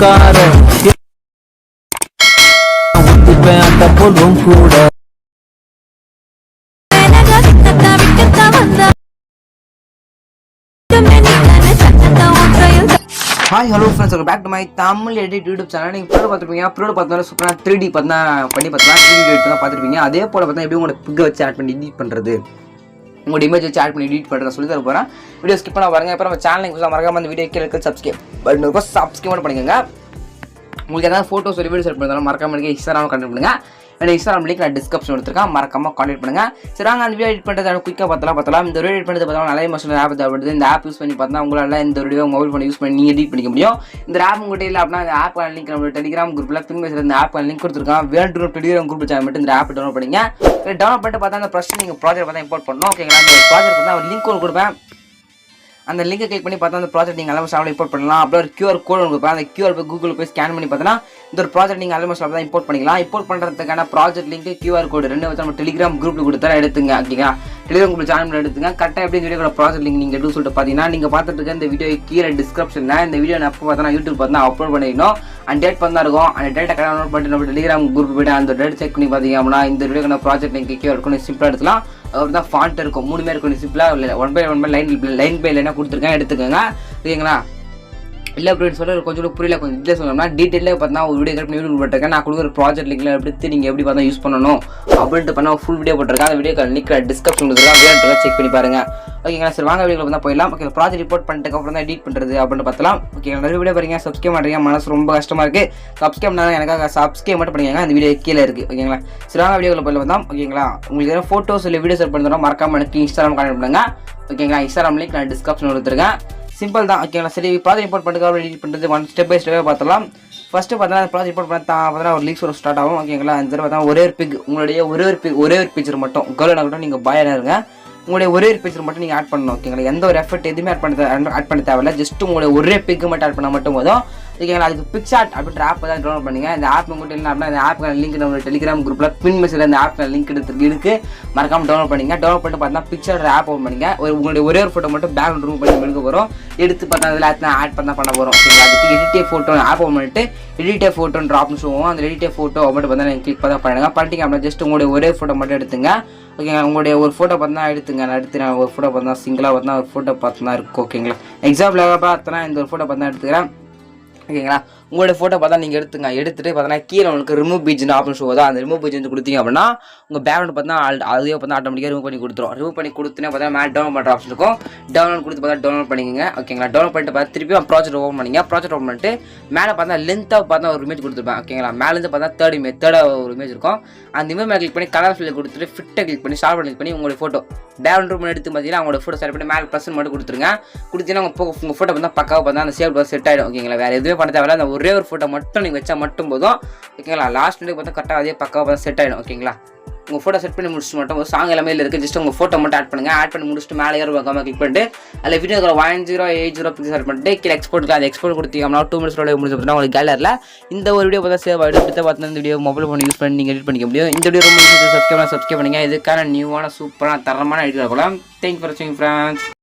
கார ஒத்துப்பேன் அந்த பொருளும் கூட. Hi hello friends, welcome back to my Tamil edit YouTube channel. நீங்கள் ப்ரோட பார்த்துருப்பீங்க. ப்ரோட பார்த்தோன்னா சூப்பராக 3D பண்ணி பார்த்தா 3D எடிட் தான் பார்த்துருப்பீங்க. அதே போல் பார்த்தா எப்படி உங்களோட பிக்கை வச்சு ஆட் பண்ணி எடிட் பண்ணுறது, உங்களோட இமேஜ் வச்சு ஆட் பண்ணி எடிட் பண்ணுறத சொல்லி தர போகிறேன். வீடியோ ஸ்கிப் பண்ண பாருங்கள். இப்போ நம்ம சேனலுக்கு மறக்காம அந்த வீடியோ கீழே சப்ஸ்கிரைப் பண்ணிக்கோங்க. உங்களுக்கு ஏதாவது ஃபோட்டோஸ் ஒரு வீடியோ செட் பண்ணாலும் மறக்காம எனக்கு இன்ஸ்டாகிராம் கண்டெக்ட் பண்ணுங்கள். என்னோட இன்ஸ்டாகிராம் லிங்க் நான் டிஸ்கிரிப்ஷன் எடுத்துருக்கேன், மறக்காம கான்டெக்ட் பண்ணுங்கள். சரி, நாங்கள் அந்த வீடியோ எடிட் பண்ணுறது குயிக்காக பார்த்தலாம். இந்த வீடியோ எடிட் பண்ணுறது பார்த்தா நிறைய மோஷன் ஆப் தேவைப்படுது. இந்த ஆப் யூஸ் பண்ணி பார்த்தா உங்களால் இந்த வீடியோ மொபைல் ஃபோன் யூஸ் பண்ணி நீங்கள் எடிட் பண்ணிக்க முடியும். இந்த ஆப் உங்கள்கிட்ட இல்லை அப்படின்னா இந்த ஆப் லிங்க் நம்ம டெலிகிராம் குரூப்பில் பின் மெசேஜ் இந்த ஆப் லிங்க் கொடுத்துருக்கோம். வேறு டெலிகிராம் குரூப் சேனல் மட்டும் இந்த ஆப் டவுன்லோட் பண்ணிங்க. டவுன்லோட் பண்ணிட்டு பார்த்தா அந்த ப்ரஷ் நீங்கள் ப்ராஜெக்ட் பார்த்தா இம்போர்ட் பண்ணணும். ஓகேங்களா, அந்த ப்ராஜெக்ட் பார்த்தா ஒரு லிங்க் ஒன்று கொடுப்பேன். அந்த லிங்கை கிளிக் பண்ணி பார்த்தா அந்த ப்ராஜெக்ட் நீங்கள் அலமஸ் ஆப்பில் இம்போர்ட் பண்ணலாம். அப்புறம் ஒரு QR கோட் கொடுப்பேன். அந்த QR போய் கூகுள் போய் ஸ்கேன் பண்ணி பார்த்தா இந்த ஒரு ப்ராஜெக்ட் நீங்கள் அலமஸ் ஆப்பில் தான் இம்போர்ட் பண்ணிக்கலாம். இம்போர்ட் பண்ணுறதுக்கான ப்ராஜெக்ட் லிங்க் QR கோடு ரெண்டு வச்சு நம்ம டெலிகிராம் குரூப்பில் கொடுத்தா எடுத்துங்க. ஓகேங்களா, டெலிகிராம் குரூப் சேனல் எடுத்துங்க. கரெக்டாக எப்படி இந்த வீடியோ ப்ராஜெக்ட் லிங்க் நீங்கள் எடுத்து சொல்லிட்டு பார்த்தீங்கன்னா நீங்கள் பார்த்துட்டு இருக்க இந்த வீடியோ கீழே டிஸ்கிரிப்ஷனில் இந்த வீடியோ நான் எப்போ பார்த்தா யூடியூப் பார்த்தா அப்லோட் பண்ணிக்கணும். அந்த டேட் பார்த்தா இருக்கும். அந்த டேட்டை கரெக்டாக பண்ணிட்டு நம்ம டெலிகிராம் குரூப் போய்ட்டு அந்த டேட் செக் பண்ணி பார்த்தீங்க அப்படின்னா இந்த வீடியோக்கான ப்ராஜெக்ட் லிங்க் QR இருக்கும். சிம்பிளாக எடுத்துக்கலாம். அவர் தான் ஃபாண்ட் இருக்கும், 3 இருக்கும். சிம்பிளாக 1 by 1 லைன் பை லைனாக கொடுத்துருக்கேன், எடுத்துக்கோங்க. ஓகேங்களா, இல்லை அப்படின்னு சொல்லி கொஞ்சம் புரியல, கொஞ்சம் டீட்டெயில் சொல்லணும்னா டீட்டெயிலாக பார்த்தா ஒரு வீடியோ கரெக்ட் யூடியூப் போட்டிருக்கேன். நான் கொடுக்குற ப்ராஜெக்ட் லிங்க்ல எடுத்து நீங்கள் எப்படி பார்த்தா யூஸ் பண்ணணும் அப்படின்ட்டு பண்ணால் ஃபுல் வீடியோ போட்டிருக்கேன். அந்த வீடியோ லிங்க் டிஸ்கிரிப்ஷன் கொடுத்துருக்கேன், வேணுன்றதை செக் பண்ணி பாருங்க. ஓகேங்களா, சரி வாங்க வீடியோவில் பார்த்தா போயிடலாம். ஓகே, ப்ராஜெக்ட் ரிப்போர்ட் பண்ணிட்டு அப்புறம் தான் எடிட் பண்ணுறது அப்படின்னு பார்த்தலாம். ஓகேங்களா, நிறைய வீடியோ பாருங்க, சப்ஸ்கிரைப் பண்ணுறீங்க, மனசு ரொம்ப கஷ்டமாக இருக்குது. சப்ஸ்கிரைப் பண்ணால் எனக்காக சப்ஸ்கிரைப் மட்டும் பண்ணிக்கோங்க. அந்த வீடியோ கீழே இருக்குது. ஓகேங்களா, சரி வாங்க வீடியோவில் போய் பார்த்தா. ஓகேங்களா, உங்களுக்கு எதாவது ஃபோட்டோஸ் இல்லை வீடியோஸ் செட் பண்ணுறோம் மறக்காம எனக்கு இன்ஸ்டாகிராம் கான்டெக்ட் பண்ணுங்க. ஓகேங்களா, இன்ஸ்டாகிராம் லிங்க் நான் டிஸ்கிரிப்ஷன் கொடுத்துருக்கேன். சிம்பிள் தான். ஓகேங்களா, சரி ப்ராஜெக்ட் இம்போர்ட் பண்ணுறது எடிட் பண்ணுறது ஒன் ஸ்டெப் பை ஸ்டெப்பாக பார்த்தலாம். ஃபஸ்ட்டு பார்த்தா ப்ராஜெக்ட் இம்போர்ட் பார்த்தா ஒரு லீக்ஸ் ஒரு ஸ்டார்ட் ஆகும். ஓகேங்களா, அந்த பார்த்தா ஒரே ஒரு பிக் உங்களுடைய ஒரே ஒரு பிக்சர் மட்டும் கேர்ளாக கூட நீங்கள் பாயாக இருங்க. உங்களுடைய ஒரே ஒரு பிக்சர் மட்டும் நீங்கள் ஆட் பண்ணணும். ஓகேங்களா, எந்த ஒரு எஃபர்ட் எதுவுமே ஆட் பண்ண தேவையில்லை. ஜஸ்ட் உங்களுடைய ஒரே பிக்கு மட்டும் ஆட் பண்ணால் மட்டும் போதும். ஓகேங்களா, அதுக்கு பிக்சார்ட் அப்படின்ற ஆப் தான் டவுன்லோட் பண்ணுங்க. இந்த ஆப் உங்கள்கிட்ட இல்லை அப்படின்னா இந்த ஆப்க்கான லிங்க் நம்ம டெலிகிராம் குரூப்பில் பின் மெசேஜ் அந்த ஆப்க்கான லிங்க் இருக்கு, மறக்காம டவுன்லோட் பண்ணிங்க. டவுன்லோட் பண்ணிட்டு பார்த்தா பிக்சர் ஆப் ஓப்பன் பண்ணிங்க. உங்களுடைய ஒரே ஒரு ஃபோட்டோ மட்டும் பேக்ரவுண்ட் ரூம் பண்ணி எடுக்க போகிறோம். எடுத்து பார்த்தா அதில் ஆட் பண்ண போகிறோம். ஓகேங்களா, அதுக்கு எடிட்டே ஃபோட்டோ ஆப் ஓப்பன் பண்ணிட்டு எடிட்டே ஃபோட்டோன்ற ஆப்ஷன் ஷோவும். அந்த எடிட்டே ஃபோட்டோ மட்டும் பார்த்தா நீங்கள் கிளிக் பண்ண பண்ணிட்டீங்க அப்படின்னா ஜஸ்ட் உங்களுடைய ஒரே ஃபோட்டோ மட்டும் எடுத்துங்க. ஓகேங்களா, உங்களுடைய ஒரு ஃபோட்டோ பார்த்தா எடுத்துங்க. நான் எடுத்துக்கிறேன் ஒரு ஃபோட்டோ பார்த்தா சிங்கிளாக பார்த்தா ஒரு ஃபோட்டோ பார்த்தா இருக்கும். ஓகேங்களா, எக்ஸாம்பிள் பார்த்தா இந்த ஒரு ஃபோட்டோ பார்த்தா எடுத்துக்கிறேன். ஓகேங்களா, உங்களோட ஃபோட்டோ பார்த்தா நீங்கள் எடுத்துகிட்டு பார்த்தா கீழே உங்களுக்கு ரிமூவ் பேஜ்னு ஆப்ஷன் ஷோ தான். அந்த ரிமூவ் பேஜ் வந்து கொடுத்தீங்க அப்படின்னா உங்கள் பேக்ரவுண்ட் பார்த்தா அதுவே பார்த்தா ஆட்டோமேட்டிக்காக ரிமூவ் பண்ணி கொடுத்துரும். ரிமூவ் பண்ணி கொடுத்துனே பார்த்தா மேலே டவுன்லோட் பண்ணுற ஆப்ஷன் இருக்கும். டவுன்லோட் கொடுத்து பார்த்தா டவுன்லோட் பண்ணிக்கோங்க. ஓகேங்களா, டவுன்லோட் பண்ணிட்டு பார்த்தா திருப்பி ப்ராஜெக்ட் ஓப்பன் பண்ணிங்க. ப்ராஜெக்ட் ஓப்பன் பண்ணிட்டு மேலே பார்த்தா லென்த்தாக பார்த்தா ஒரு இமேஜ் கொடுத்துருப்பேன். ஓகேங்களா, மேலேருந்து பார்த்தா தேர்டாக ஒரு இமேஜ் இருக்கும். அந்த இமேஜ் மேலே கிளிக் பண்ணி கலர் ஃபில் கொடுத்துட்டு ஃபிட்டை கிளிக் பண்ணி ஷார்ட் கிளிக் பண்ணி உங்களோட ஃபோட்டோ பேக்ரவுண்ட் ரூம் எடுத்து பார்த்தீங்கன்னா உங்களோட ஃபோட்டோ செட் பண்ணி மேலே ப்ளஸ் மட்டும் கொடுத்துருங்க. கொடுத்தீங்கன்னா உங்கள் ஃபோட்டோ பார்த்தா பக்காவாக பார்த்தா அந்த சேவ் செட் ஆகிடும். ஓகேங்களா, வேறு எதுவுமே பண்ண தேவையில்ல. அந்த ஒரே ஒரு ஃபோட்டோ மட்டும் நீங்கள் வச்சா மட்டும் போதும். ஓகேங்களா, லாஸ்ட் வீடியோ பார்த்தா கரெக்டாக அதே பக்காவாக பார்த்தா செட் ஆகிடும். ஓகேங்களா, உங்கள் ஃபோட்டோ செட் பண்ணி முடிச்சுட்டு மட்டும் ஒரு சாங் எல்லாமே இருக்குது. ஜஸ்ட் உங்கள் ஃபோட்டோ மட்டும் ஆட் பண்ணுங்கள். ஆட் பண்ணி முடிச்சுட்டு மேலே ஏறுவாங்க கிளிக் பண்ணிட்டு அதில் வீடியோ 1080 பிக்சல் செட் பண்ணிட்டு கீழே எக்ஸ்போர்ட்டுக்கு அந்த எக்ஸ்போர்ட் கொடுத்தீங்கன்னா 2 minutes முடிஞ்சு பார்த்தா உங்களுக்கு கேலரியில் இந்த ஒரு வீடியோ பார்த்தா சேவ் ஆகிடும். இப்படி பார்த்தா இந்த வீடியோ மொபைல் ஃபோன் யூஸ் பண்ணி நீங்கள் எடிட் பண்ணிக்க முடியும். இந்த வீடியோ ரொம்ப சப்ஸ்கிரைப் பண்ணுங்கள். இதுக்கான நியூவான சூப்பரான தரமான எடிட் ஆகலாம். தேங்க்ஸ் ஃபார் வாட்சிங் ஃப்ரெண்ட்ஸ்.